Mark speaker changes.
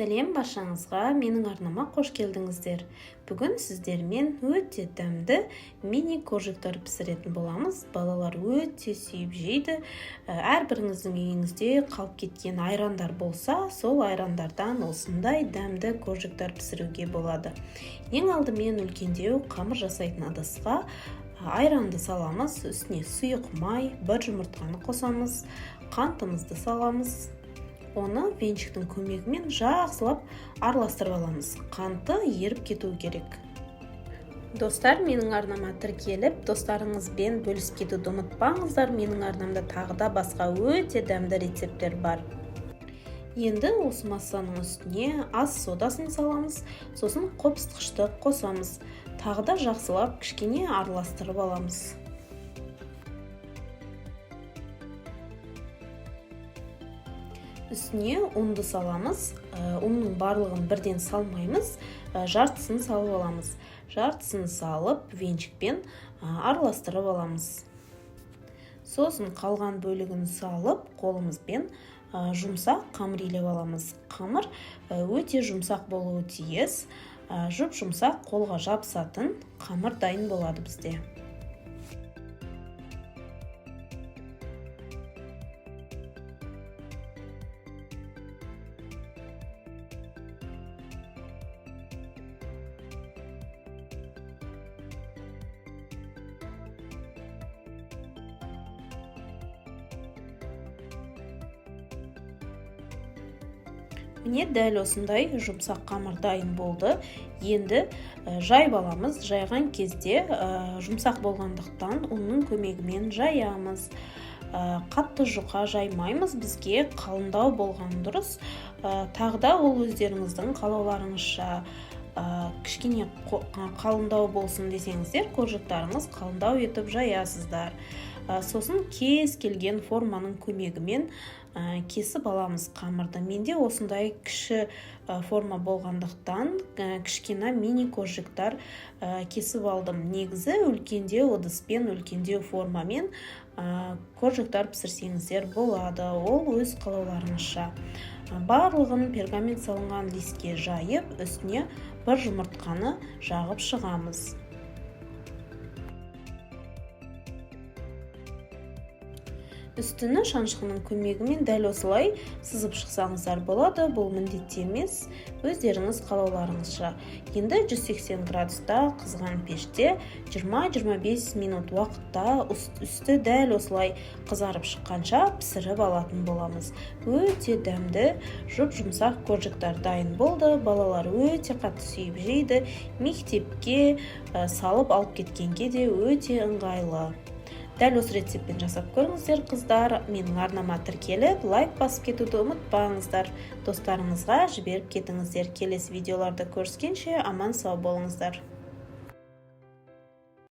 Speaker 1: Сәлем баршаңызға, менің арнама қош келдіңіздер. Бүгін сіздермен өте дәмді мини коржиктар пісіретін боламыз. Балалар өте сүйіп жейді. Әрбіріңіздің үйіңізде қалып кеткен айрандар болса, сол айрандардан осындай дәмді коржиктар пісіруге болады. Ең алдымен үлкендеу қамыр жасайтын ыдысқа айранды саламыз, үстіне сұйық май, бір жұмыртқаны қосамыз, қантымызды саламыз. Оны венчиктің көмегімен жақсылап араластырып аламыз. Қанты еріп кету керек. Достар, менің арнама тіркеліп, достарыңызбен бөлісіп кетуді ұмытпаңыздар. Менің арнамда тағы да басқа өте дәмді рецепттер бар. Енді осы массаның үстіне ас содасын саламыз, сосын қопсытқышты қосамыз. Тағы да жақсылап кішкене араластырып аламыз. Үстіне ұнды саламыз. Ұнның барлығын бірден салмаймыз, жартысын салып аламыз. Жартысын салып, венчикпен араластырып аламыз. Сосын қалған бөлігін салып, қолымызбен жұмсақ қамыр илеп аламыз. Қамыр өте жұмсақ болуы тиіс. Жұп-жұмсақ, қолға жабысатын қамыр дайын болады бізде. Міне дәл осындай жұмсақ қамыр дайын болды. Енді жайып аламыз. Жайған кезде жұмсақ болғандықтан ұнның көмегімен жаямыз. Қатты жұқа жаймаймыз, бізге қалыңдау болған дұрыс. Тағы да ол өздеріңіздің қалауларыңызша кішкене қалыңдау болсын десеңіздер, коржиктарыңыз қалыңдау етіп жаясыздар. Сосын кез келген форманың көмегімен кесіп аламыз қамырды. Менде осындай кіші форма болғандықтан кішкене мини коржиктар кесіп алдым. Негізі үлкендеу ыдыспен, үлкендеу формамен коржиктар пісірсеңіздер болады. Ол өз қалауларыңызша. Барлығын пергамент салынған листке жайып, үстіне бір жұмыртқаны жағып шығамыз. Үстіні шаншқының көмегімен дәл осылай сызып шықсаңыздар болады. Бұл міндетті емес, өздеріңіз қалауларыңызша. Енді 180 градуста қызған пеште 20-25 минут уақытта үсті дәл осылай қызарып шыққанша пісіріп алатын боламыз. Өте дәмді, жұп-жұмсақ коржиктар дайын болды. Балалар өте қатты сүйіп жейді. Мектепке салып алып кеткенге де өте ыңғайлы. Дәл осы рецептпен жасап көріңіздер, қыздар. Менің арнама тіркеліп, лайк басып кетуді ұмытпаңыздар. Достарыңызға жіберіп кетіңіздер. Келесі видеоларда көріскенше аман сау болыңыздар.